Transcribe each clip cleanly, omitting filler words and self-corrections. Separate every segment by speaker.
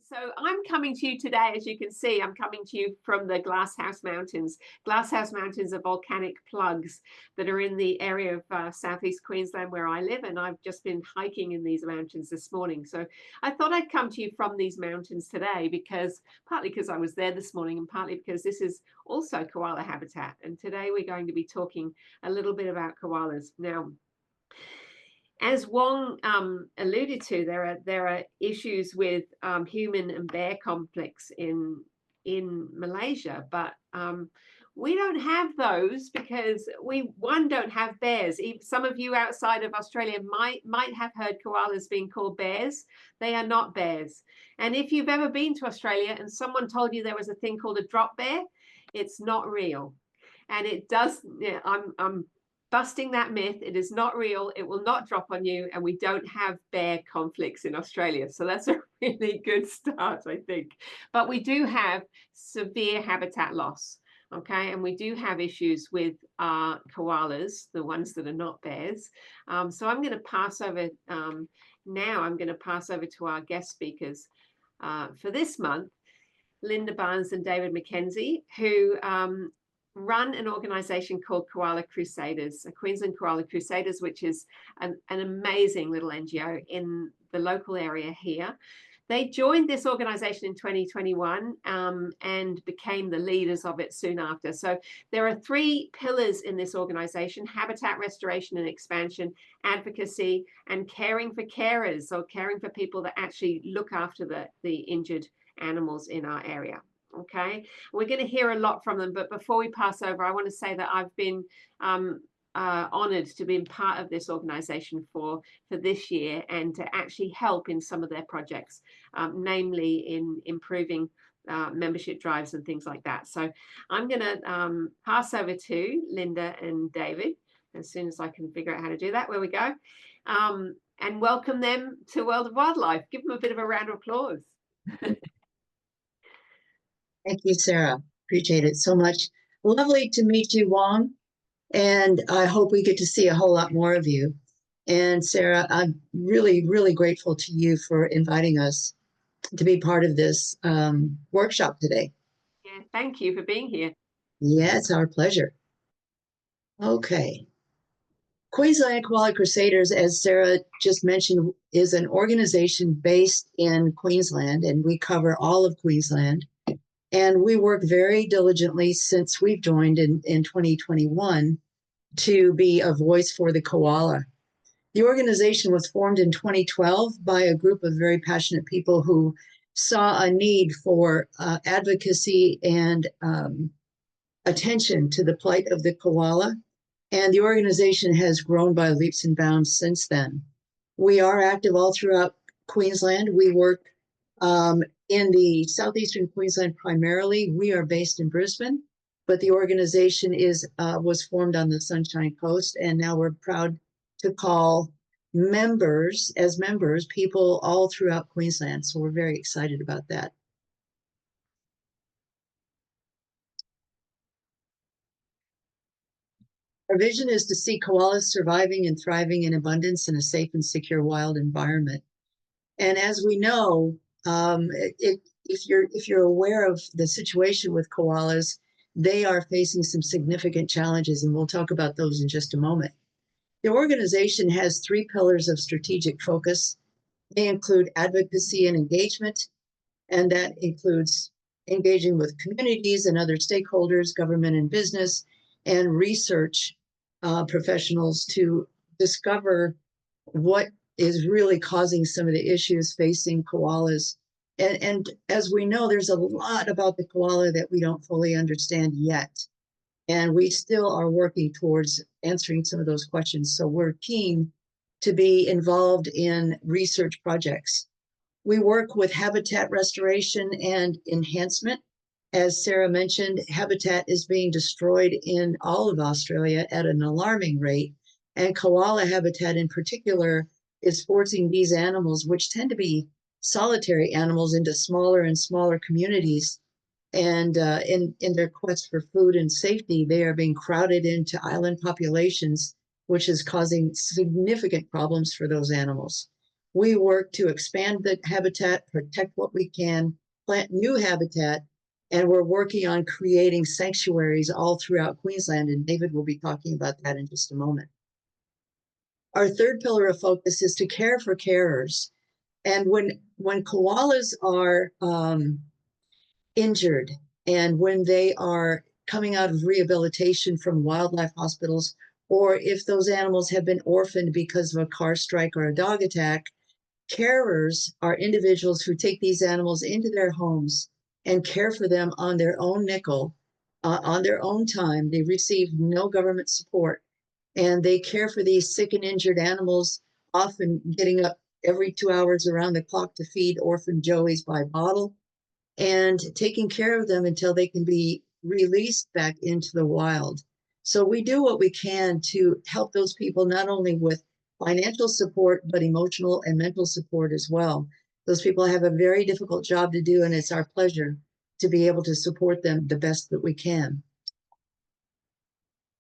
Speaker 1: So I'm coming to you today, as you can see, I'm coming to you from the Glasshouse Mountains. Glasshouse Mountains are volcanic plugs that are in the area of southeast Queensland where I live, and I've just been hiking in these mountains this morning. So I thought I'd come to you from these mountains today because partly because I was there this morning and partly because this is also koala habitat. And today we're going to be talking a little bit about koalas. Now, as Wong alluded to, there are issues with human and bear conflicts in Malaysia, but we don't have those because we don't have bears. Some of you outside of Australia might have heard koalas being called bears. They are not bears. And if you've ever been to Australia and someone told you there was a thing called a drop bear, it's not real. And it does. Yeah, I'm busting that myth. It is not real. It will not drop on you. And we don't have bear conflicts in Australia. So that's a really good start, I think. But we do have severe habitat loss. Okay. And we do have issues with koalas, the ones that are not bears. So I'm going to pass over now. I'm going to pass over to our guest speakers for this month, Linda Barnes and David Mackenzie, who run an organization called Koala Crusaders, Queensland Koala Crusaders, which is an amazing little NGO in the local area here. They joined this organization in 2021 and became the leaders of it soon after. So there are three pillars in this organization: habitat restoration and expansion, advocacy, and caring for carers, or caring for people that actually look after the injured animals in our area. Okay, we're going to hear a lot from them, but before we pass over, I want to say that I've been honored to be part of this organization for this year and to actually help in some of their projects, namely in improving membership drives and things like that. So I'm going to pass over to Linda and David as soon as I can figure out how to do that. Where we go, and welcome them to World of Wildlife. Give them a bit of a round of applause.
Speaker 2: Thank you, Sarah. Appreciate it so much. Lovely to meet you, Wong. And I hope we get to see a whole lot more of you. And Sarah, I'm really, really grateful to you for inviting us to be part of this workshop today.
Speaker 1: Yeah, thank you for being here.
Speaker 2: Yeah, it's our pleasure. Okay. Queensland Koala Crusaders, as Sarah just mentioned, is an organization based in Queensland, and we cover all of Queensland. And we work very diligently since we've joined in 2021 to be a voice for the koala. The organization was formed in 2012 by a group of very passionate people who saw a need for advocacy and attention to the plight of the koala. And the organization has grown by leaps and bounds since then. We are active all throughout Queensland. We work in the southeastern Queensland primarily. We are based in Brisbane, but the organization was formed on the Sunshine Coast, and now we're proud to call members people all throughout Queensland. So we're very excited about that. Our vision is to see koalas surviving and thriving in abundance in a safe and secure wild environment. And as we know, if you're aware of the situation with koalas, they are facing some significant challenges, and we'll talk about those in just a moment. The organization has three pillars of strategic focus. They include advocacy and engagement, and that includes engaging with communities and other stakeholders, government and business, and research professionals to discover what is really causing some of the issues facing koalas. And as we know, there's a lot about the koala that we don't fully understand yet. And we still are working towards answering some of those questions. So we're keen to be involved in research projects. We work with habitat restoration and enhancement. As Sarah mentioned, habitat is being destroyed in all of Australia at an alarming rate. And koala habitat in particular is forcing these animals, which tend to be solitary animals, into smaller and smaller communities. And in their quest for food and safety, they are being crowded into island populations, which is causing significant problems for those animals. We work to expand the habitat, protect what we can, plant new habitat, and we're working on creating sanctuaries all throughout Queensland, and David will be talking about that in just a moment. Our third pillar of focus is to care for carers. And when koalas are injured and when they are coming out of rehabilitation from wildlife hospitals, or if those animals have been orphaned because of a car strike or a dog attack, carers are individuals who take these animals into their homes and care for them on their own nickel, on their own time. They receive no government support, and they care for these sick and injured animals, often getting up every 2 hours around the clock to feed orphan joeys by bottle, and taking care of them until they can be released back into the wild. So we do what we can to help those people, not only with financial support, but emotional and mental support as well. Those people have a very difficult job to do, and it's our pleasure to be able to support them the best that we can.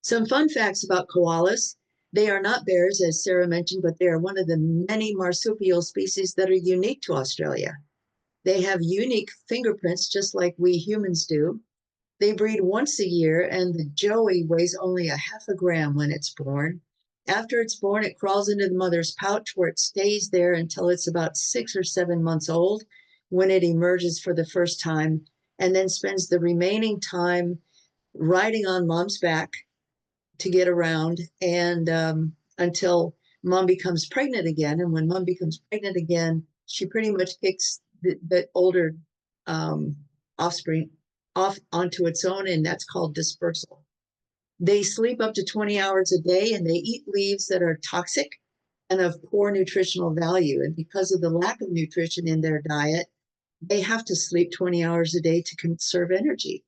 Speaker 2: Some fun facts about koalas. They are not bears, as Sarah mentioned, but they are one of the many marsupial species that are unique to Australia. They have unique fingerprints, just like we humans do. They breed once a year, and the joey weighs only 0.5 gram when it's born. After it's born, it crawls into the mother's pouch, where it stays there until it's about 6 or 7 months old, when it emerges for the first time, and then spends the remaining time riding on mom's back to get around, and until mom becomes pregnant again. And when mom becomes pregnant again, she pretty much kicks the older offspring off onto its own, and that's called dispersal. They sleep up to 20 hours a day, and they eat leaves that are toxic and of poor nutritional value. And because of the lack of nutrition in their diet, they have to sleep 20 hours a day to conserve energy.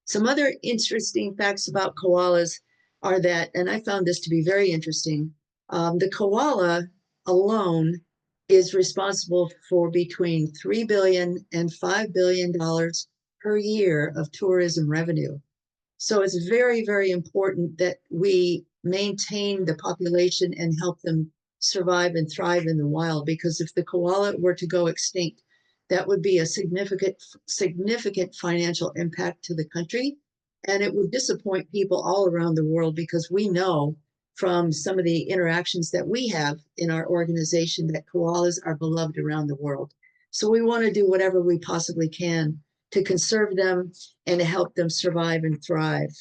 Speaker 2: Some other interesting facts about koalas are that, and I found this to be very interesting, the koala alone is responsible for between $3 billion and $5 billion per year of tourism revenue. So it's very, very important that we maintain the population and help them survive and thrive in the wild, because if the koala were to go extinct, that would be a significant financial impact to the country. And it would disappoint people all around the world, because we know from some of the interactions that we have in our organization that koalas are beloved around the world. So we want to do whatever we possibly can to conserve them and to help them survive and thrive.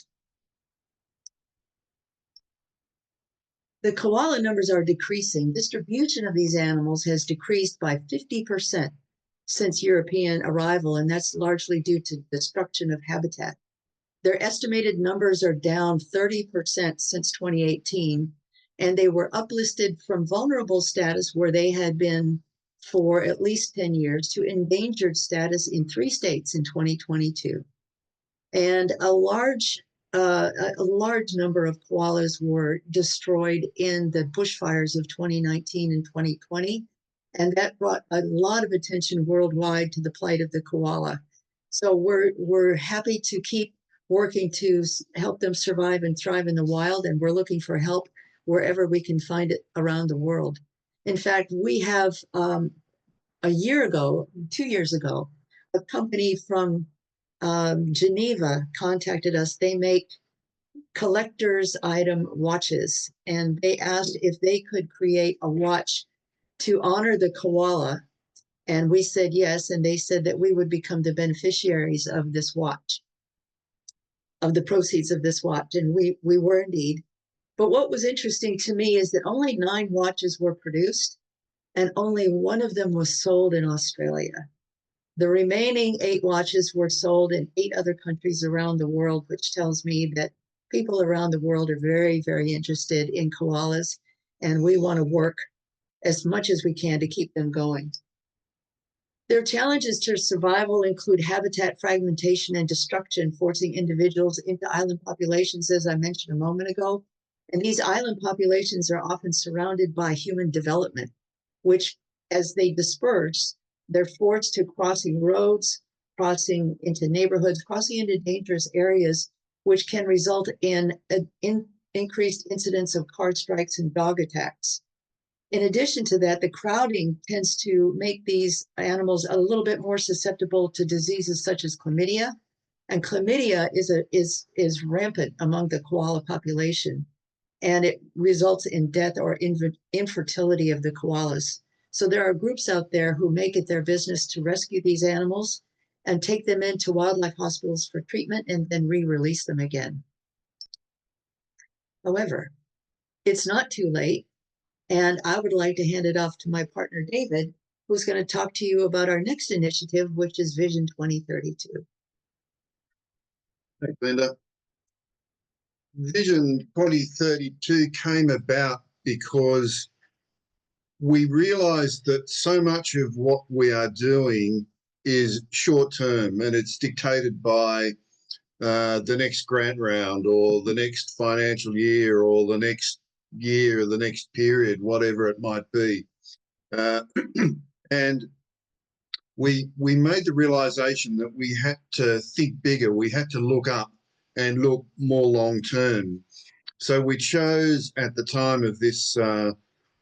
Speaker 2: The koala numbers are decreasing. Distribution of these animals has decreased by 50% since European arrival, and that's largely due to destruction of habitat. Their estimated numbers are down 30% since 2018, and they were uplisted from vulnerable status, where they had been for at least 10 years, to endangered status in 3 states in 2022. And a large number of koalas were destroyed in the bushfires of 2019 and 2020. And that brought a lot of attention worldwide to the plight of the koala. So we're happy to keep working to help them survive and thrive in the wild, and we're looking for help wherever we can find it around the world. In fact, we have a year ago, 2 years ago, a company from Geneva contacted us. They make collector's item watches, and they asked if they could create a watch to honor the koala. And we said yes, and they said that we would become the beneficiaries of this watch, of the proceeds of this watch, and we were indeed. But what was interesting to me is that only 9 watches were produced, and only 1 of them was sold in Australia. The remaining 8 watches were sold in 8 other countries around the world, which tells me that people around the world are very, very interested in koalas, and we want to work as much as we can to keep them going. Their challenges to survival include habitat fragmentation and destruction, forcing individuals into island populations, as I mentioned a moment ago. And these island populations are often surrounded by human development, which, as they disperse, they're forced to crossing roads, crossing into neighborhoods, crossing into dangerous areas, which can result in an increased incidence of car strikes and dog attacks. In addition to that, the crowding tends to make these animals a little bit more susceptible to diseases such as chlamydia. And chlamydia is rampant among the koala population, and it results in death or infertility of the koalas. So there are groups out there who make it their business to rescue these animals and take them into wildlife hospitals for treatment and then re-release them again. However, it's not too late, and I would like to hand it off to my partner, David, who's going to talk to you about our next initiative, which is Vision 2032.
Speaker 3: Thanks, Linda. Vision 2032 came about because we realised that so much of what we are doing is short term, and it's dictated by the next grant round or the next financial year or the next year or the next period, whatever it might be. And we made the realisation that we had to think bigger, we had to look up and look more long term. So we chose, at the time of this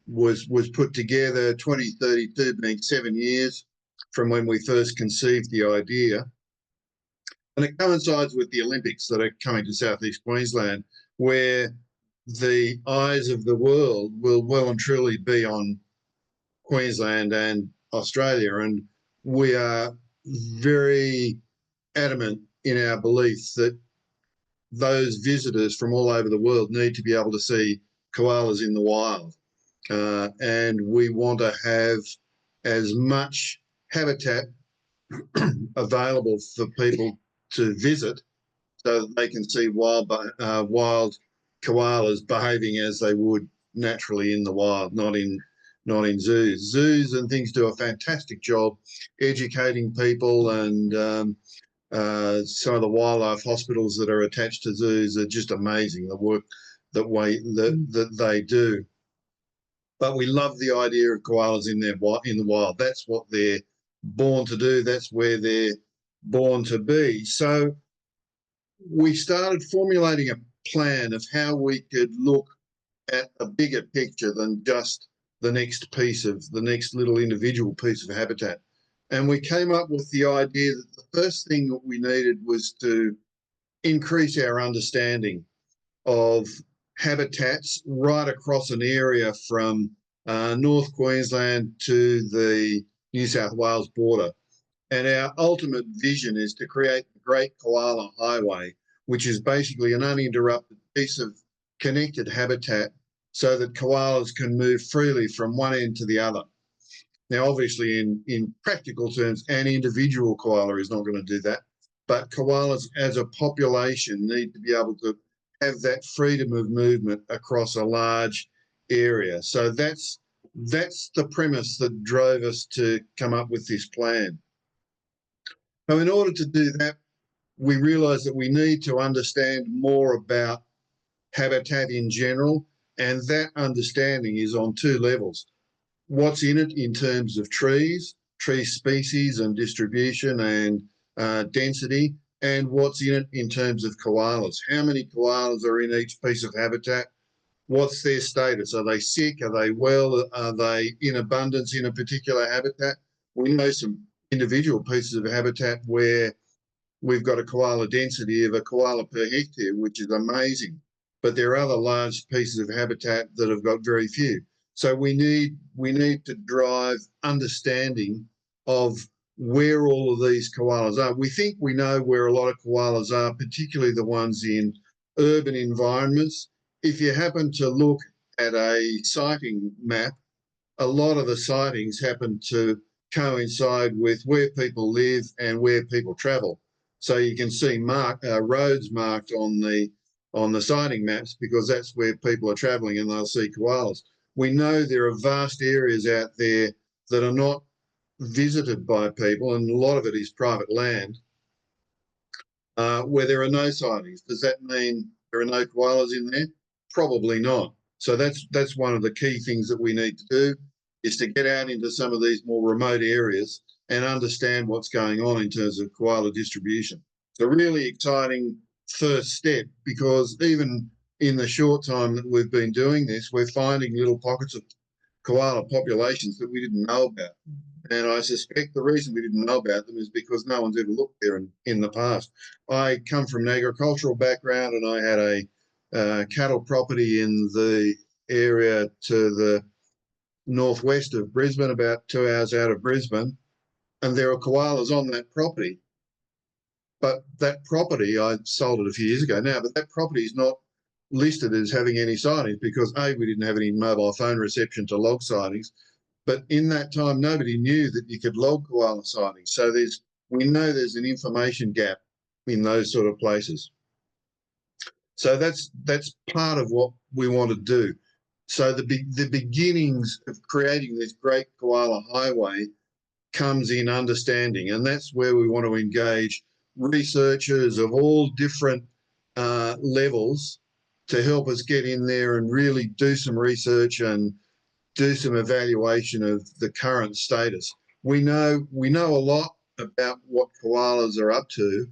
Speaker 3: was put together, 2032 being 7 years from when we first conceived the idea. And it coincides with the Olympics that are coming to Southeast Queensland, where the eyes of the world will well and truly be on Queensland and Australia. And we are very adamant in our belief that those visitors from all over the world need to be able to see koalas in the wild. And we want to have as much habitat available for people to visit so that they can see wild koalas behaving as they would naturally in the wild, not in zoos. Zoos and things do a fantastic job educating people, and some of the wildlife hospitals that are attached to zoos are just amazing, the work that they do. But we love the idea of koalas in the wild. That's what they're born to do. That's where they're born to be. So we started formulating a plan of how we could look at a bigger picture than just the next little individual piece of habitat. And we came up with the idea that the first thing that we needed was to increase our understanding of habitats right across an area from North Queensland to the New South Wales border. And our ultimate vision is to create the Great Koala Highway, which is basically an uninterrupted piece of connected habitat so that koalas can move freely from one end to the other. Now, obviously, in practical terms, an individual koala is not going to do that, but koalas as a population need to be able to have that freedom of movement across a large area. So that's the premise that drove us to come up with this plan. So in order to do that, we realised that we need to understand more about habitat in general, and that understanding is on two levels. What's in it in terms of trees, tree species and distribution and density, and what's in it in terms of koalas. How many koalas are in each piece of habitat? What's their status? Are they sick? Are they well? Are they in abundance in a particular habitat? We know some individual pieces of habitat where we've got a koala density of a koala per hectare, which is amazing. But there are other large pieces of habitat that have got very few. So we need to drive understanding of where all of these koalas are. We think we know where a lot of koalas are, particularly the ones in urban environments. If you happen to look at a sighting map, a lot of the sightings happen to coincide with where people live and where people travel. So you can see roads marked on the sighting maps because that's where people are travelling and they'll see koalas. We know there are vast areas out there that are not visited by people, and a lot of it is private land, where there are no sightings. Does that mean there are no koalas in there? Probably not. So that's one of the key things that we need to do, is to get out into some of these more remote areas and understand what's going on in terms of koala distribution. It's a really exciting first step, because even in the short time that we've been doing this, we're finding little pockets koala populations that we didn't know about. And I suspect the reason we didn't know about them is because no one's ever looked there in the past. I come from an agricultural background, and I had a cattle property in the area to the northwest of Brisbane, about 2 hours out of Brisbane, and there are koalas on that property. But that property, I sold it a few years ago now, but that property is not listed as having any sightings because A, we didn't have any mobile phone reception to log sightings. But in that time, nobody knew that you could log koala sightings. So we know there's an information gap in those sort of places. So that's part of what we want to do. So the beginnings of creating this great koala highway comes in understanding, and that's where we want to engage researchers of all different levels to help us get in there and really do some research and do some evaluation of the current status. We know a lot about what koalas are up to,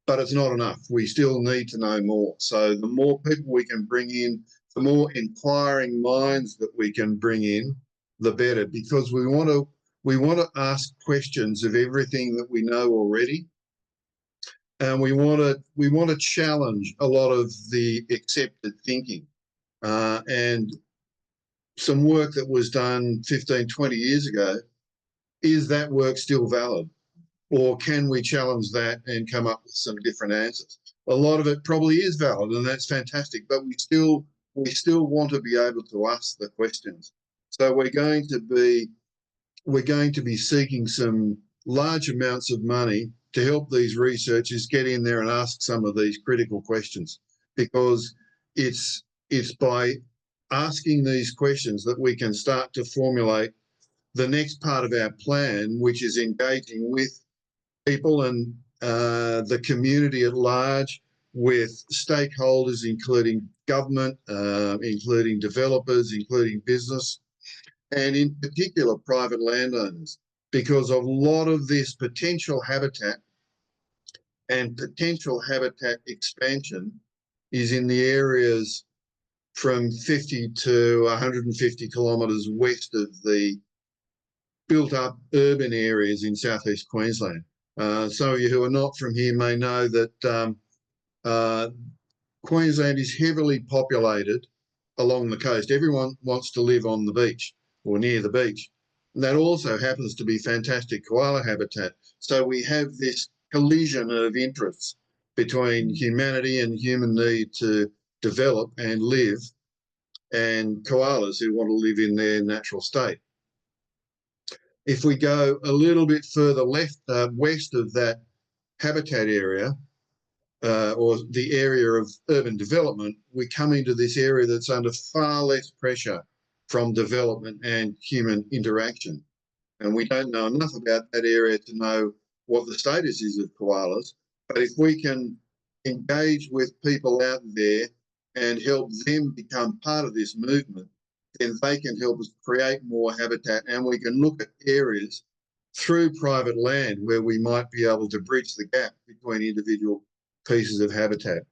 Speaker 3: but it's not enough. We still need to know more. So the more people we can bring in, the more inquiring minds that we can bring in, the better, because we want to ask questions of everything that we know already, and we want to challenge a lot of the accepted thinking. And some work that was done 15, 20 years ago, is that work still valid? Or can we challenge that and come up with some different answers? A lot of it probably is valid, and that's fantastic, but we still want to be able to ask the questions. So we're going to be seeking some large amounts of money to help these researchers get in there and ask some of these critical questions, because it's by asking these questions that we can start to formulate the next part of our plan, which is engaging with people and the community at large, with stakeholders, including government, including developers, including business, and in particular private landowners, because a lot of this potential habitat and potential habitat expansion is in the areas from 50 to 150 kilometres west of the built-up urban areas in southeast Queensland. Some of you who are not from here may know that Queensland is heavily populated along the coast. Everyone wants to live on the beach or near the beach. And that also happens to be fantastic koala habitat. So we have this collision of interests between humanity and human need to develop and live, and koalas who want to live in their natural state. If we go a little bit further west of that habitat area, or the area of urban development, we come into this area that's under far less pressure from development and human interaction. And we don't know enough about that area to know what the status is of koalas. But if we can engage with people out there and help them become part of this movement, then they can help us create more habitat, and we can look at areas through private land where we might be able to bridge the gap between individual pieces of habitat.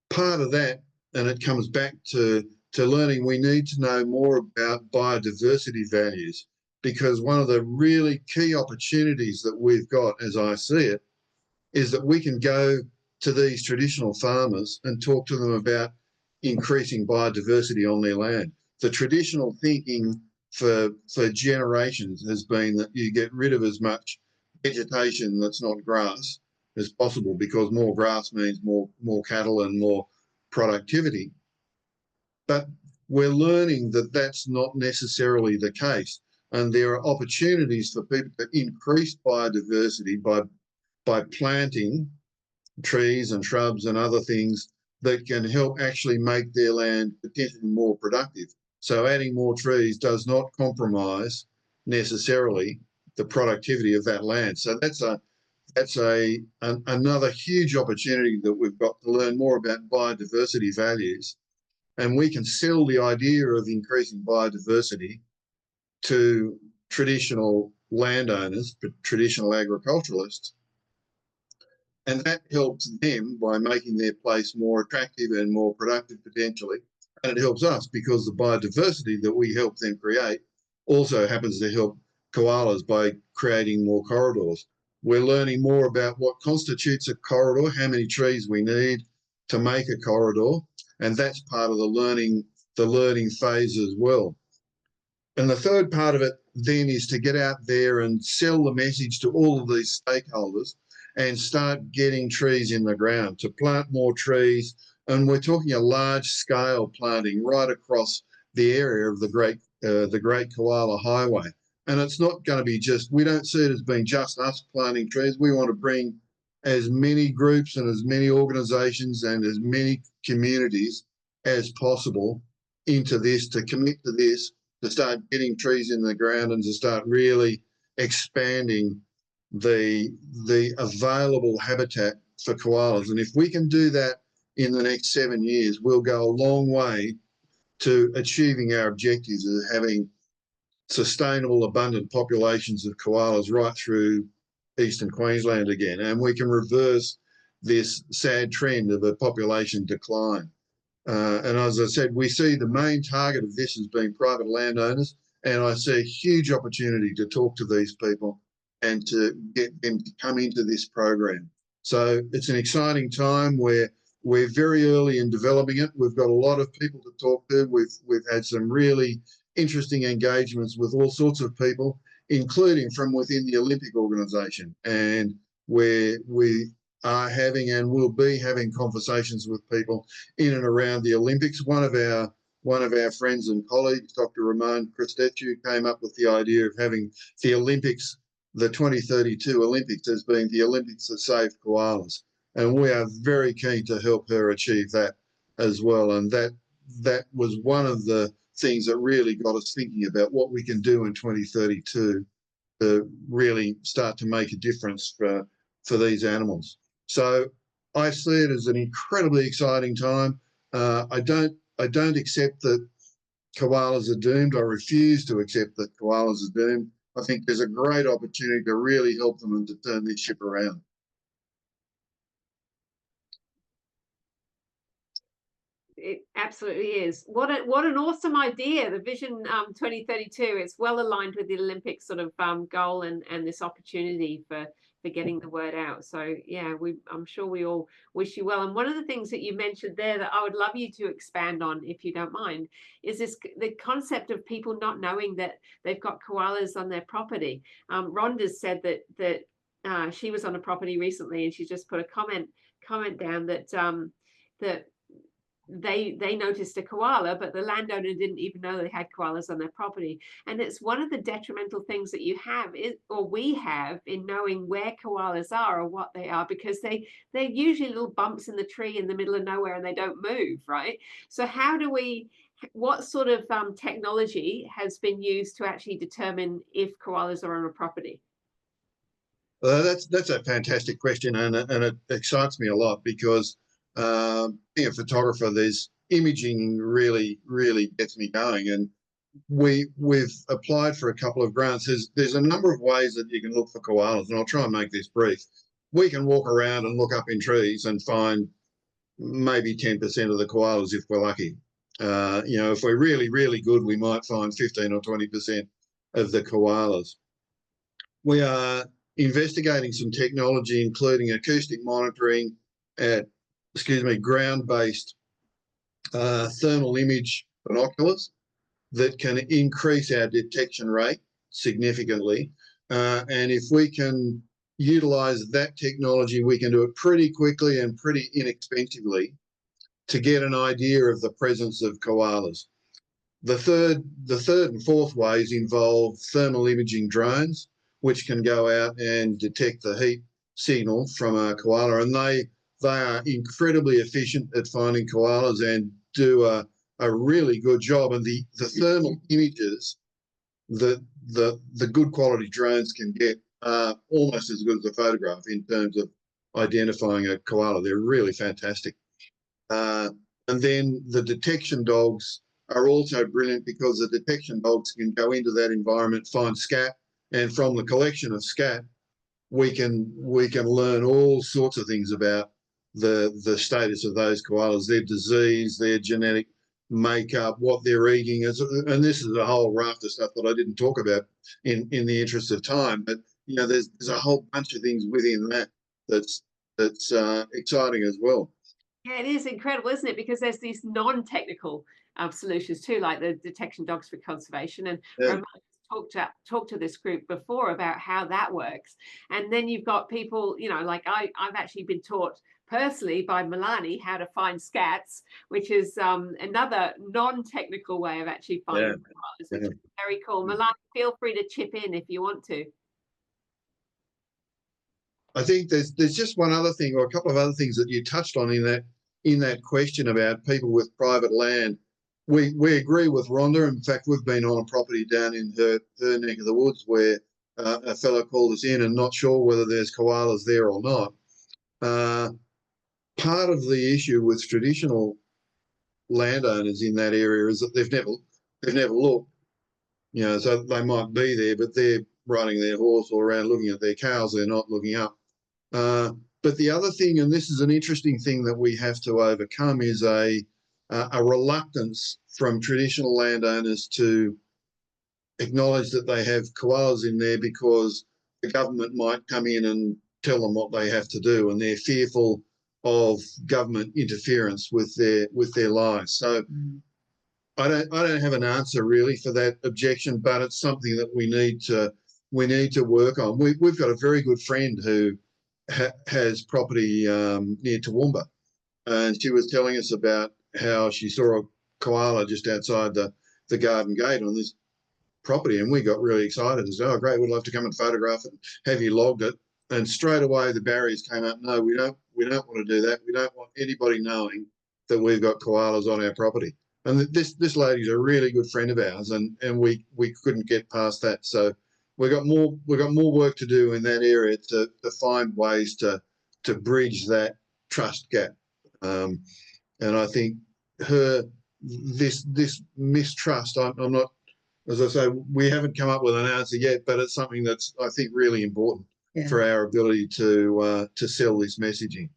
Speaker 3: Part of that, and it comes back to learning, we need to know more about biodiversity values, because one of the really key opportunities that we've got, as I see it, is that we can go to these traditional farmers and talk to them about increasing biodiversity on their land. The traditional thinking for generations has been that you get rid of as much vegetation that's not grass as possible, because more grass means more cattle and more productivity. But we're learning that that's not necessarily the case, and there are opportunities for people to increase biodiversity by planting trees and shrubs and other things that can help actually make their land potentially more productive. So adding more trees does not compromise necessarily the productivity of that land. So that's another huge opportunity that we've got to learn more about biodiversity values. And we can sell the idea of increasing biodiversity to traditional landowners, traditional agriculturalists, and that helps them by making their place more attractive and more productive potentially, And it helps us because the biodiversity that we help them create also happens to help koalas by creating more corridors. We're learning more about what constitutes a corridor, how many trees we need to make a corridor, and that's part of the learning phase as well. And the third part of it then is to get out there and sell the message to all of these stakeholders and start getting trees in the ground, to plant more trees. And we're talking a large scale planting right across the area of the Great Koala Highway. And it's not going to be just, we don't see it as being just us planting trees. We want to bring as many groups and as many organisations and as many communities as possible into this, to commit to this, to start getting trees in the ground and to start really expanding the available habitat for koalas. And if we can do that in the next 7 years, we'll go a long way to achieving our objectives of having sustainable, abundant populations of koalas right through eastern Queensland again. And we can reverse this sad trend of a population decline. And as I said, we see the main target of this as being private landowners, and I see a huge opportunity to talk to these people and to get them to come into this program. So it's an exciting time where we're very early in developing it. We've got a lot of people to talk to. We've had some really interesting engagements with all sorts of people, including from within the Olympic organisation, and where we are having and will be having conversations with people in and around the Olympics. One of our friends and colleagues, Dr. Ramon Cristechu, came up with the idea of having the Olympics, the 2032 Olympics, as being the Olympics that saved koalas. And we are very keen to help her achieve that as well. And that was one of the things that really got us thinking about what we can do in 2032 to really start to make a difference for these animals. So I see it as an incredibly exciting time. I don't accept that koalas are doomed. I refuse to accept that koalas are doomed. I think there's a great opportunity to really help them and to turn this ship around.
Speaker 1: It absolutely is. What an awesome idea, the Vision 2032. It's well aligned with the Olympic sort of goal and this opportunity for getting the word out. So yeah, I'm sure we all wish you well. And one of the things that you mentioned there that I would love you to expand on, if you don't mind, is the concept of people not knowing that they've got koalas on their property. Rhonda said that she was on a property recently, and she just put a comment down that that they noticed a koala, but the landowner didn't even know they had koalas on their property. And it's one of the detrimental things that you have we have in knowing where koalas are or what they are, because they're usually little bumps in the tree in the middle of nowhere and they don't move, right? So what sort of technology has been used to actually determine if koalas are on a property?
Speaker 3: That's a fantastic question, and it excites me a lot because being a photographer, there's imaging really gets me going, and we've applied for a couple of grants. There's a number of ways that you can look for koalas, and I'll try and make this brief. We can walk around and look up in trees and find maybe 10% of the koalas if we're lucky. If we're really good, we might find 15 or 20% of the koalas. We are investigating some technology, including acoustic monitoring at ground-based thermal image binoculars that can increase our detection rate significantly. And if we can utilise that technology, we can do it pretty quickly and pretty inexpensively to get an idea of the presence of koalas. The third and fourth ways involve thermal imaging drones, which can go out and detect the heat signal from a koala, and they are incredibly efficient at finding koalas and do a really good job. And the thermal images that the good quality drones can get are almost as good as a photograph in terms of identifying a koala. They're really fantastic. And then the detection dogs are also brilliant because the detection dogs can go into that environment, find scat, and from the collection of scat, we can learn all sorts of things about the status of those koalas, their disease, their genetic make up, what they're eating, and this is a whole raft of stuff that I didn't talk about in the interest of time. But you know, there's a whole bunch of things within that that's exciting as well.
Speaker 1: Yeah, it is incredible, isn't it? Because there's these non-technical solutions too, like the detection dogs for conservation. And
Speaker 3: Yeah.
Speaker 1: talked to this group before about how that works. And then you've got people, you know, like I've actually been taught personally by Milani how to find scats, which is another non-technical way of actually finding koalas, which is very cool. Milani, feel free to chip in if you want to.
Speaker 3: I think there's just one other thing, or a couple of other things that you touched on in that question about people with private land. We agree with Rhonda. In fact, we've been on a property down in her neck of the woods where a fellow called us in and not sure whether there's koalas there or not. Part of the issue with traditional landowners in that area is that they've never looked. You know, so they might be there, but they're riding their horse or around looking at their cows. They're not looking up. But the other thing, and this is an interesting thing that we have to overcome, is a reluctance from traditional landowners to acknowledge that they have koalas in there because the government might come in and tell them what they have to do, and they're fearful of government interference with their lives. So I don't have an answer really for that objection, but it's something that we need to work on. We've got a very good friend who has property near Toowoomba, and she was telling us about how she saw a koala just outside the garden gate on this property, and we got really excited and said, "Oh, great! We'd love to come and photograph it. Have you logged it?" And straight away the barriers came up. No, we don't want to do that. We don't want anybody knowing that we've got koalas on our property. And this lady's a really good friend of ours, and we couldn't get past that. So we got more work to do in that area to find ways to bridge that trust gap. And I think this mistrust, I'm not, as I say, we haven't come up with an answer yet, but it's something that's, I think, really important for our ability to sell this messaging.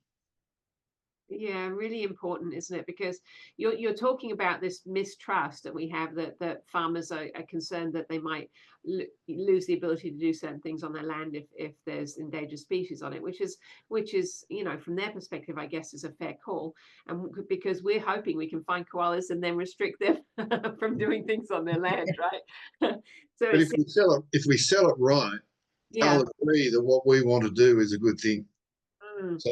Speaker 1: Yeah, really important, isn't it? Because you're talking about this mistrust that we have, that farmers are concerned that they might lose the ability to do certain things on their land if there's endangered species on it, which is, you know, from their perspective, I guess, is a fair call. And because we're hoping we can find koalas and then restrict them from doing things on their land, right? So
Speaker 3: but if we sell it right, they'll agree that what we want to do is a good thing. So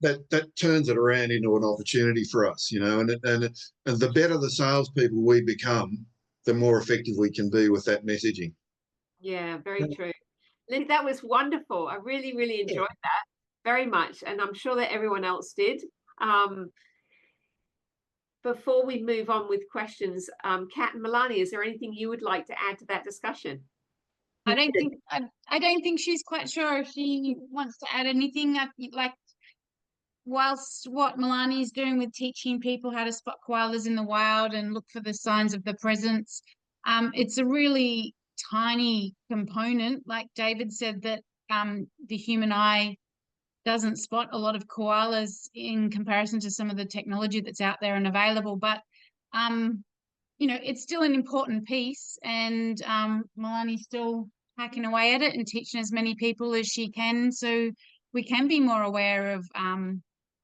Speaker 3: that turns it around into an opportunity for us, you know, and the better the salespeople we become, the more effective we can be with that messaging.
Speaker 1: Yeah, very true. Linda, that was wonderful. I really, really enjoyed that very much, and I'm sure that everyone else did. Before we move on with questions, Kat and Milani, is there anything you would like to add to that discussion?
Speaker 4: I don't think she's quite sure if she wants to add anything. Like, whilst what Milani is doing with teaching people how to spot koalas in the wild and look for the signs of the presence, it's a really tiny component. Like David said, that the human eye doesn't spot a lot of koalas in comparison to some of the technology that's out there and available. But you know, it's still an important piece, and Milani's still hacking away at it and teaching as many people as she can, so we can be more aware of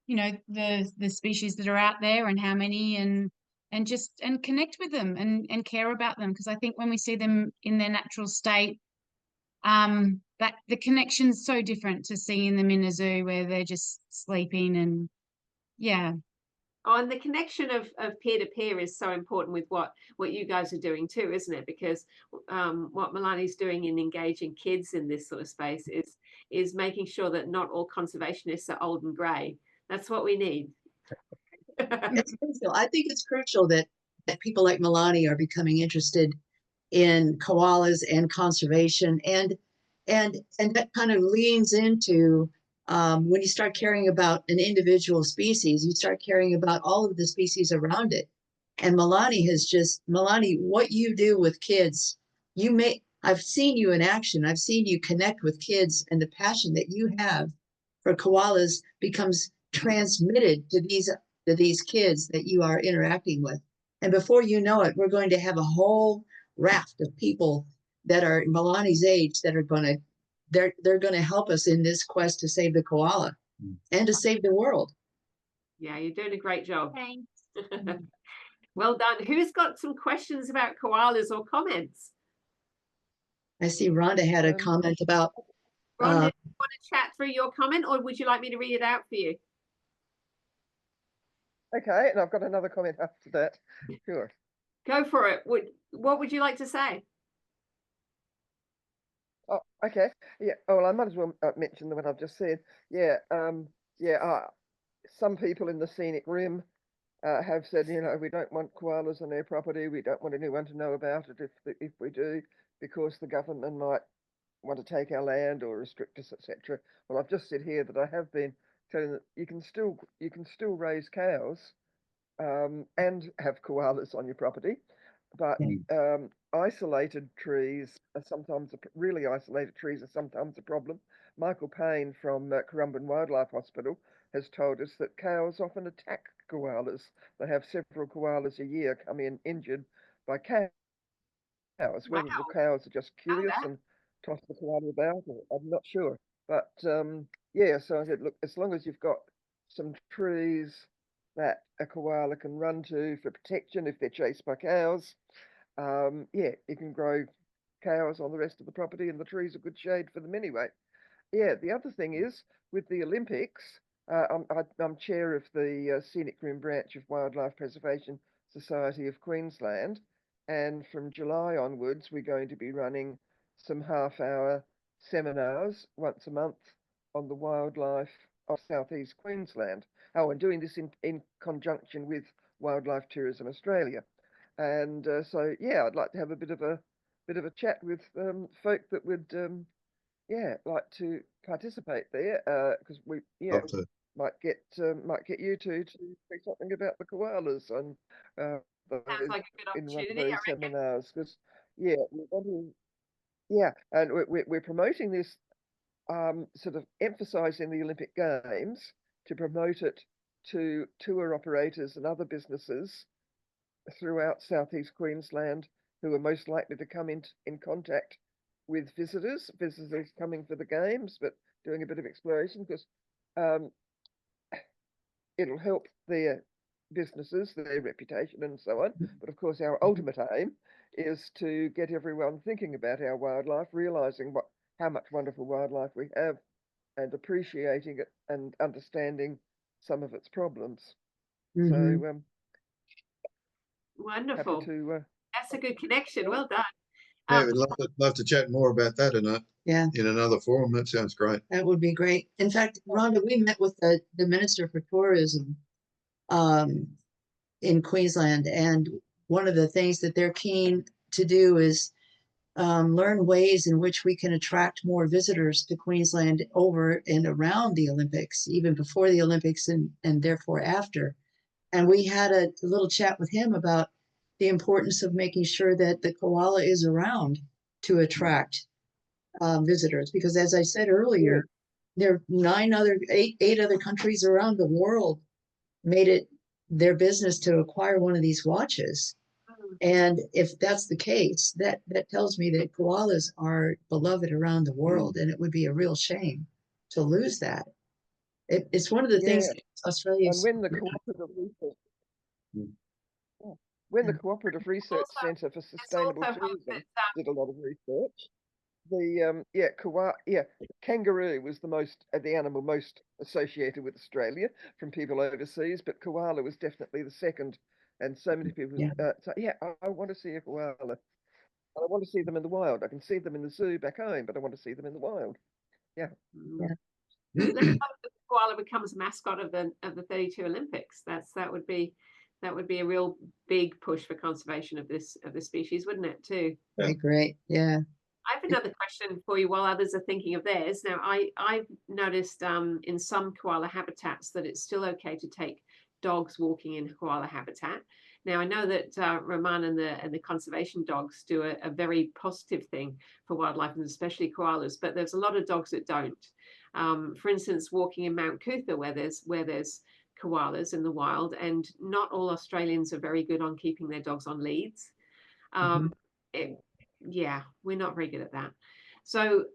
Speaker 4: you know, the species that are out there and how many, and connect with them and care about them, because I think when we see them in their natural state, that the connection's so different to seeing them in a zoo where they're just sleeping. And
Speaker 1: Oh, and the connection of peer-to-peer is so important with what you guys are doing too, isn't it? Because what Milani's doing in engaging kids in this sort of space is making sure that not all conservationists are old and grey. That's what we need.
Speaker 2: It's crucial. I think it's crucial that people like Milani are becoming interested in koalas and conservation, and that kind of leans into when you start caring about an individual species, you start caring about all of the species around it. And Milani, what you do with kids, I've seen you in action. I've seen you connect with kids, and the passion that you have for koalas becomes transmitted to these kids that you are interacting with. And before you know it, we're going to have a whole raft of people that are Milani's age that are going to, they're going to help us in this quest to save the koala and to save the world.
Speaker 1: Yeah, you're doing a great job.
Speaker 4: Thanks.
Speaker 1: Well done. Who's got some questions about koalas or comments?
Speaker 2: I see Rhonda had a comment about.
Speaker 1: Rhonda, do you want to chat through your comment, or would you like me to read it out for you?
Speaker 5: Okay, and I've got another comment after that. Sure.
Speaker 1: Go for it. What would you like to say?
Speaker 5: Oh, okay. Yeah. Oh, well, I might as well mention the one I've just said. Yeah. Some people in the scenic rim have said, you know, we don't want koalas on their property. We don't want anyone to know about it if we do, because the government might want to take our land or restrict us, etc. Well, I've just said here that I have been telling that you can still raise cows and have koalas on your property, but isolated trees are sometimes really isolated trees are sometimes a problem. Michael Payne from Currumbin Wildlife Hospital has told us that cows often attack koalas. They have several koalas a year come in injured by cows. Whether the cows are just curious and toss the koala about, or I'm not sure. But yeah, so I said, look, as long as you've got some trees that a koala can run to for protection if they're chased by cows, yeah, you can grow cows on the rest of the property, and the trees are good shade for them anyway. Yeah, the other thing is with the Olympics, I'm chair of the Scenic Rim branch of Wildlife Preservation Society of Queensland, and from July onwards, we're going to be running some half-hour seminars once a month on the wildlife of Southeast Queensland. Oh, and doing this in conjunction with Wildlife Tourism Australia. And so, yeah, I'd like to have a bit of a chat with folk that would yeah, like to participate there, because we might get you to say something about the koalas and
Speaker 1: Sounds like a good
Speaker 5: in one of
Speaker 1: opportunity, I
Speaker 5: those
Speaker 1: reckon.
Speaker 5: seminars. Because we want to, and we're promoting this, sort of emphasising the Olympic Games to promote it to tour operators and other businesses throughout Southeast Queensland who are most likely to come in contact with visitors coming for the games, but doing a bit of exploration, because it'll help their businesses, their reputation and so on. But of course, our ultimate aim is to get everyone thinking about our wildlife, realising how much wonderful wildlife we have, and appreciating it and understanding some of its problems. So
Speaker 1: wonderful.
Speaker 5: happy to,
Speaker 1: that's a good connection. Well done.
Speaker 3: Yeah, we'd love to chat more about that in another forum. That sounds great.
Speaker 2: That would be great. In fact, Rhonda, we met with the Minister for Tourism in Queensland, and one of the things that they're keen to do is learn ways in which we can attract more visitors to Queensland over and around the Olympics, even before the Olympics and therefore after. And we had a little chat with him about the importance of making sure that the koala is around to attract visitors, because as I said earlier, there are eight other countries around the world made it their business to acquire one of these watches. And if that's the case, that tells me that koalas are beloved around the world, and it would be a real shame to lose that. It's one of the things that Australia.
Speaker 5: And when the Cooperative Research Centre for Sustainable Tourism did a lot of research, the kangaroo was the animal most associated with Australia from people overseas, but koala was definitely the second. And so many people, I want to see a koala. I want to see them in the wild. I can see them in the zoo back home, but I want to see them in the wild. Yeah.
Speaker 1: Let's hope the koala becomes a mascot of the 32 Olympics. That would be a real big push for conservation of this species, wouldn't it, too?
Speaker 2: Very great. Yeah.
Speaker 1: I have another question for you while others are thinking of theirs. Now, I've noticed in some koala habitats that it's still okay to take dogs walking in koala habitat. Now, I know that Roman and the conservation dogs do a very positive thing for wildlife, and especially koalas, but there's a lot of dogs that don't. For instance, walking in Mount Cootha, where there's koalas in the wild, and not all Australians are very good on keeping their dogs on leads. Yeah, we're not very good at that. So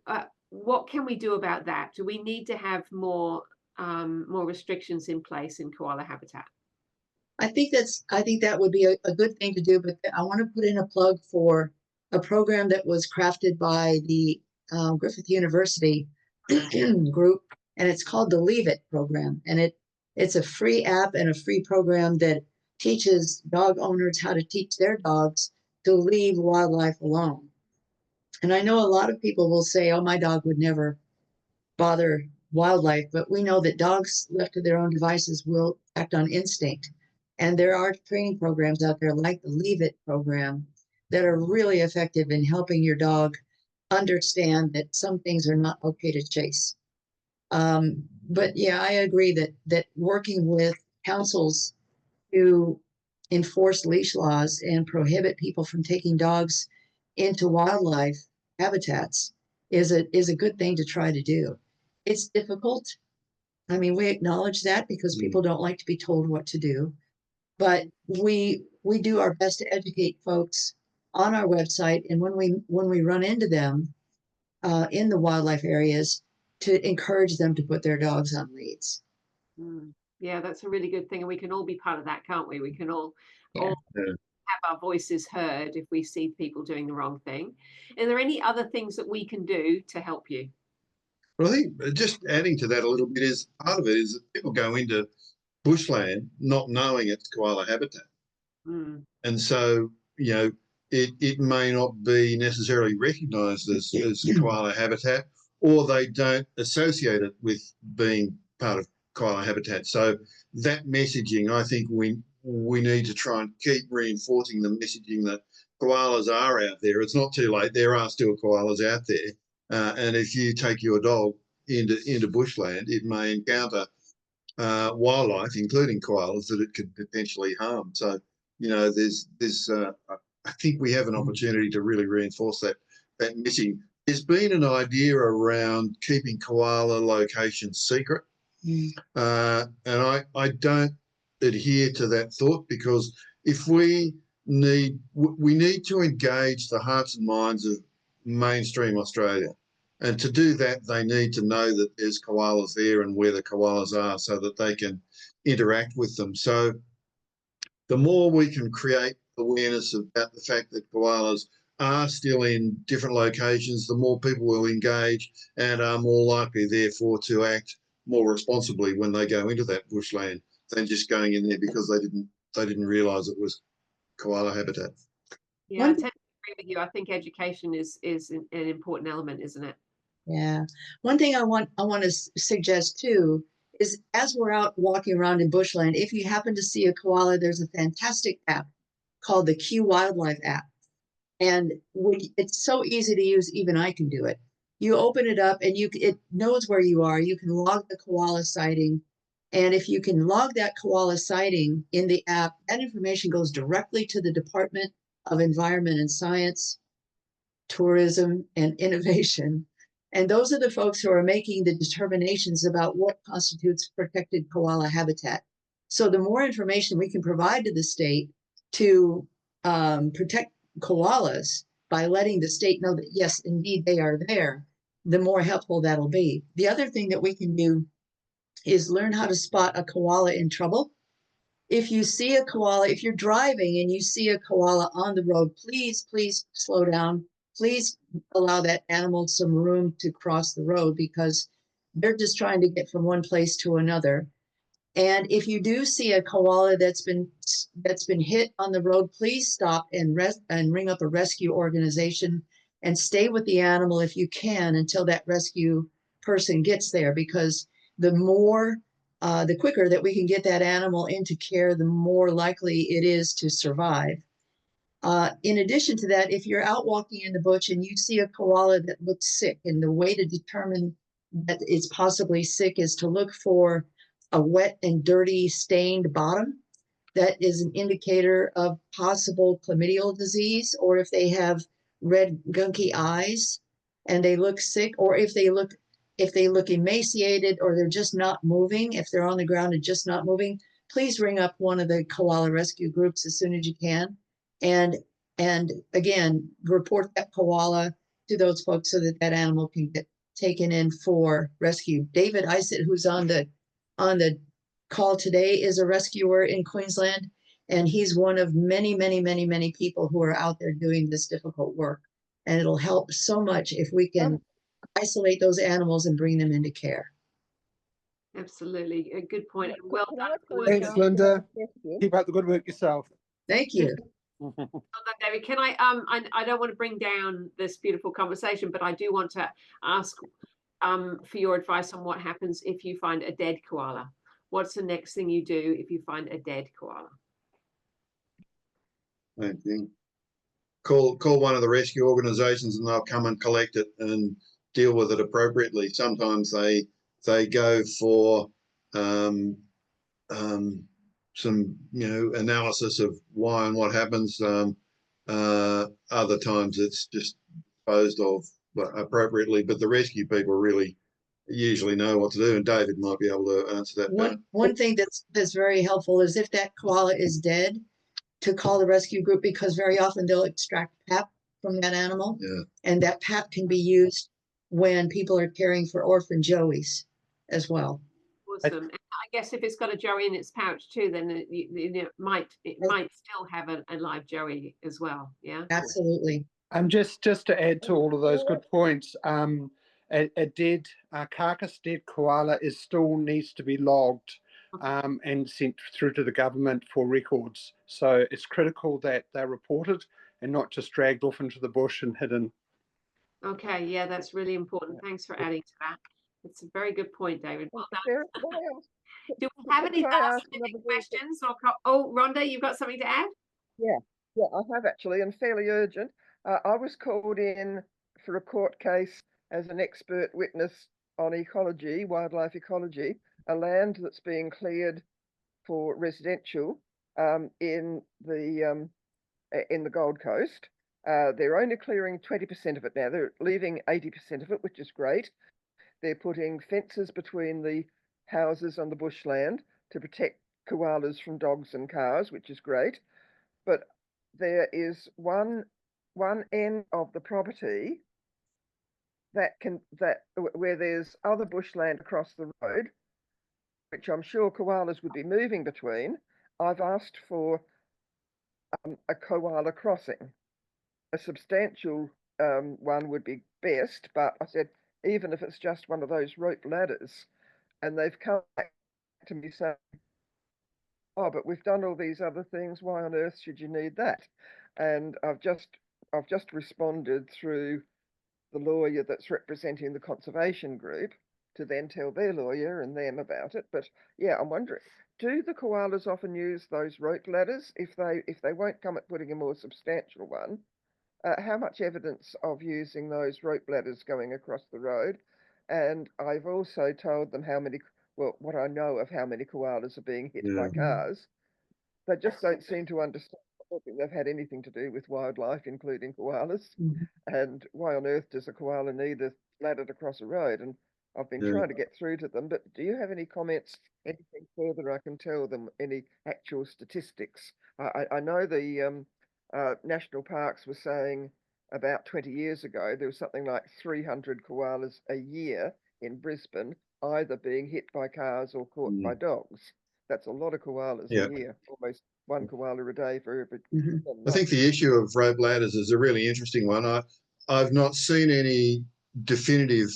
Speaker 1: what can we do about that? Do we need to have more restrictions in place in koala habitat?
Speaker 2: I think that would be a good thing to do, but I want to put in a plug for a program that was crafted by the Griffith University group, and it's called the Leave It program. And it's a free app and a free program that teaches dog owners how to teach their dogs to leave wildlife alone. And I know a lot of people will say, oh, my dog would never bother wildlife, but we know that dogs left to their own devices will act on instinct. And there are training programs out there like the Leave It program that are really effective in helping your dog understand that some things are not okay to chase. But yeah, I agree that working with councils to enforce leash laws and prohibit people from taking dogs into wildlife habitats is a good thing to try to do. It's difficult. I mean, we acknowledge that because people don't like to be told what to do, but we do our best to educate folks on our website, and when we run into them in the wildlife areas, to encourage them to put their dogs on leads.
Speaker 1: Yeah, that's a really good thing, and we can all be part of that, can't we? We can all
Speaker 2: Yeah.
Speaker 1: have our voices heard if we see people doing the wrong thing. Are there any other things that we can do to help you?
Speaker 3: Well, I think just adding to that a little bit is part of it is that people go into bushland not knowing it's koala habitat. And so, you know, it may not be necessarily recognised as koala habitat, or they don't associate it with being part of koala habitat. So that messaging, I think we need to try and keep reinforcing the messaging that koalas are out there. It's not too late. There are still koalas out there. And if you take your dog into bushland, it may encounter wildlife, including koalas, that it could potentially harm. So, you know, I think we have an opportunity to really reinforce that messaging. There's been an idea around keeping koala locations secret, and I don't adhere to that thought, because if we need to engage the hearts and minds of mainstream Australia. And to do that, they need to know that there's koalas there and where the koalas are so that they can interact with them. So the more we can create awareness about the fact that koalas are still in different locations, the more people will engage and are more likely, therefore, to act more responsibly when they go into that bushland than just going in there because they didn't realise it was koala habitat.
Speaker 1: Yeah, I tend to agree with you. I think education is an important element, isn't it?
Speaker 2: Yeah. One thing I want to suggest too is, as we're out walking around in bushland, if you happen to see a koala, there's a fantastic app called the Q Wildlife app. And it's so easy to use, even I can do it. You open it up and it knows where you are. You can log the koala sighting. And if you can log that koala sighting in the app, that information goes directly to the Department of Environment and Science, Tourism, and Innovation. And those are the folks who are making the determinations about what constitutes protected koala habitat. So the more information we can provide to the state to protect koalas by letting the state know that, yes, indeed, they are there, the more helpful that'll be. The other thing that we can do is learn how to spot a koala in trouble. If you see a koala, if you're driving and you see a koala on the road, please slow down. Please allow that animal some room to cross the road, because they're just trying to get from one place to another. And if you do see a koala that's been hit on the road, please stop and ring up a rescue organization and stay with the animal if you can until that rescue person gets there, because the quicker that we can get that animal into care, the more likely it is to survive. In addition to that, if you're out walking in the bush and you see a koala that looks sick, and the way to determine that it's possibly sick is to look for a wet and dirty stained bottom. That is an indicator of possible chlamydial disease, or if they have red gunky eyes and they look sick, or if they look if they look emaciated or they're just not moving, if they're on the ground and just not moving, please ring up one of the koala rescue groups as soon as you can. And again, report that koala to those folks so that that animal can get taken in for rescue. David Isett, who's on the call today, is a rescuer in Queensland, and he's one of many, many, many, many people who are out there doing this difficult work. And it'll help so much if we can isolate those animals and bring them into care.
Speaker 1: Absolutely, a good point. Well
Speaker 5: Can
Speaker 1: done.
Speaker 5: I
Speaker 1: for the work
Speaker 5: please
Speaker 6: Thanks,
Speaker 5: ask
Speaker 1: that-
Speaker 6: Linda.
Speaker 5: a question?
Speaker 6: Keep up the good work yourself.
Speaker 2: Thank you.
Speaker 1: Well done, David. Can I don't want to bring down this beautiful conversation, but I do want to ask for your advice on what happens if you find a dead koala. What's the next thing you do if you find a dead koala?
Speaker 3: Same thing. Call one of the rescue organisations and they'll come and collect it and deal with it appropriately. Sometimes they go for some analysis of why and what happens. Other times it's just disposed of appropriately, but the rescue people really usually know what to do, and David might be able to answer that.
Speaker 2: One thing that's very helpful is if that koala is dead, to call the rescue group, because very often they'll extract pap from that animal, and that pap can be used when people are caring for orphan joeys as well.
Speaker 1: Awesome. And I guess if it's got a joey in its pouch too, then it might still have a live joey as well. Yeah.
Speaker 2: Absolutely.
Speaker 6: Just to add to all of those good points, a dead carcass, dead koala still needs to be logged and sent through to the government for records. So it's critical that they're reported and not just dragged off into the bush and hidden.
Speaker 1: Okay, yeah, that's really important. Thanks for adding to that. It's a very good point, David. Well done. Do we have any specific questions? Oh, Rhonda, you've got something to add?
Speaker 5: Yeah, I have actually, and fairly urgent. I was called in for a court case as an expert witness on ecology, wildlife ecology, a land that's being cleared for residential in the Gold Coast. They're only clearing 20% of it now. They're leaving 80% of it, which is great. They're putting fences between the houses on the bushland to protect koalas from dogs and cars, which is great. But there is one end of the property where there's other bushland across the road, which I'm sure koalas would be moving between. I've asked for a koala crossing. A substantial one would be best, but I said, even if it's just one of those rope ladders, and they've come back to me saying, oh, but we've done all these other things. Why on earth should you need that? And I've just responded through the lawyer that's representing the conservation group to then tell their lawyer and them about it. But yeah, I'm wondering, do the koalas often use those rope ladders if they won't come at putting a more substantial one? How much evidence of using those rope ladders going across the road? And I've also told them what I know of how many koalas are being hit by cars. They just don't seem to understand. I don't think they've had anything to do with wildlife, including koalas. And why on earth does a koala need a ladder to cross a road? And I've been trying to get through to them, but do you have any comments, anything further I can tell them, any actual statistics? I know the national parks were saying about 20 years ago, there was something like 300 koalas a year in Brisbane, either being hit by cars or caught by dogs. That's a lot of koalas a year, almost one koala a day for every.
Speaker 3: I think the issue of rope ladders is a really interesting one. I've not seen any definitive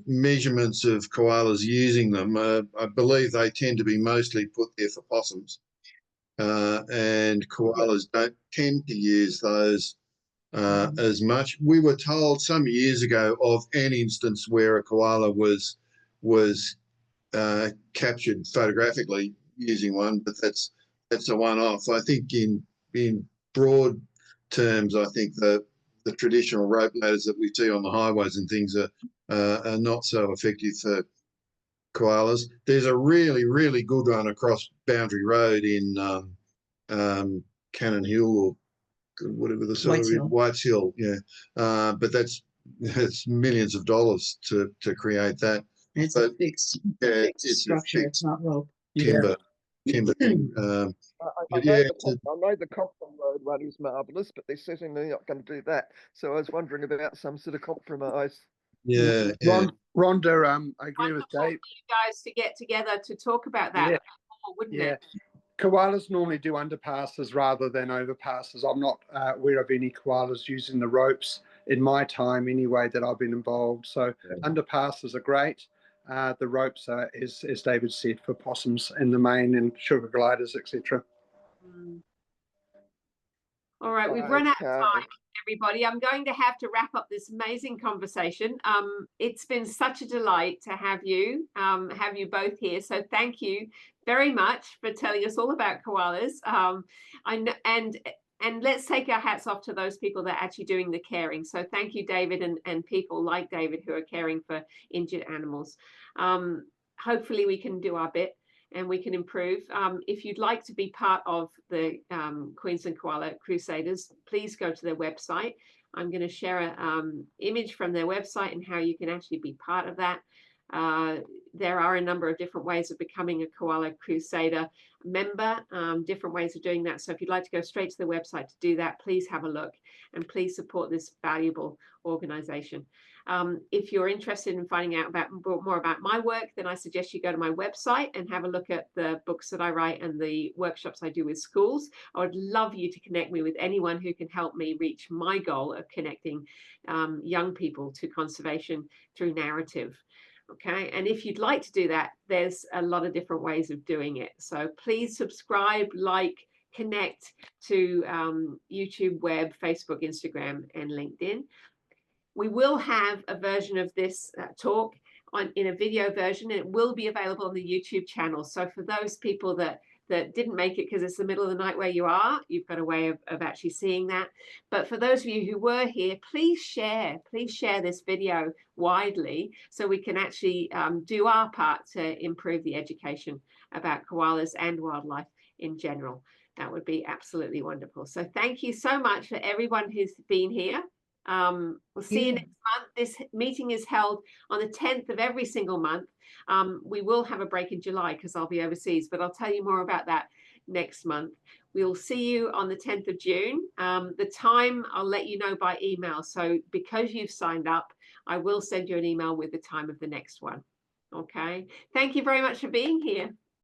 Speaker 3: measurements of koalas using them. I believe they tend to be mostly put there for possums. And koalas don't tend to use those as much. We were told some years ago of an instance where a koala was captured photographically using one, but that's a one-off. I think in broad terms, I think the traditional rope ladders that we see on the highways and things are not so effective for koalas. There's a really, really good one across Boundary Road in Cannon Hill or whatever the sort of Whites Hill, yeah. But that's it's millions of dollars to create that.
Speaker 2: It's
Speaker 3: But
Speaker 2: a fixed,
Speaker 3: yeah,
Speaker 2: fixed structure. It's not rope.
Speaker 3: timber.
Speaker 5: I
Speaker 3: But
Speaker 5: know
Speaker 3: yeah,
Speaker 5: I know the Cochrane Road one is marvellous, but they're certainly not going to do that. So I was wondering about some sort of compromise.
Speaker 3: yeah.
Speaker 6: Rhonda, I agree with
Speaker 1: Wonderful for
Speaker 6: Dave.
Speaker 1: you guys to get together to talk about that,
Speaker 6: Yeah.
Speaker 1: more, wouldn't
Speaker 6: Yeah.
Speaker 1: it?
Speaker 6: Koalas normally do underpasses rather than overpasses. I'm not aware of any koalas using the ropes in my time anyway that I've been involved. So underpasses are great. The ropes are, as David said, for possums in the main and sugar gliders, etc.
Speaker 1: All right, we've run out of
Speaker 5: Okay.
Speaker 1: time, everybody. I'm going to have to wrap up this amazing conversation. It's been such a delight to have you both here. So thank you very much for telling us all about koalas. And let's take our hats off to those people that are actually doing the caring. So thank you, David, and people like David who are caring for injured animals. Hopefully we can do our bit and we can improve. If you'd like to be part of the Queensland Koala Crusaders, please go to their website. I'm going to share an image from their website and how you can actually be part of that. There are a number of different ways of becoming a Koala Crusader member, different ways of doing that. So if you'd like to go straight to the website to do that, please have a look and please support this valuable organization. If you're interested in finding out more about my work, then I suggest you go to my website and have a look at the books that I write and the workshops I do with schools. I would love you to connect me with anyone who can help me reach my goal of connecting young people to conservation through narrative. Okay, and if you'd like to do that, there's a lot of different ways of doing it. So please subscribe, like, connect to YouTube, web, Facebook, Instagram, and LinkedIn. We will have a version of this talk in a video version, and it will be available on the YouTube channel. So for those people that didn't make it because it's the middle of the night where you are, you've got a way of actually seeing that. But for those of you who were here, please share this video widely so we can actually do our part to improve the education about koalas and wildlife in general. That would be absolutely wonderful. So thank you so much for everyone who's been here. We'll see you next month. This meeting is held on the 10th of every single month. We will have a break in July because I'll be overseas, but I'll tell you more about that next month. We'll see you on the 10th of June. The time I'll let you know by email. So because you've signed up, I will send you an email with the time of the next one. Okay. Thank you very much for being here.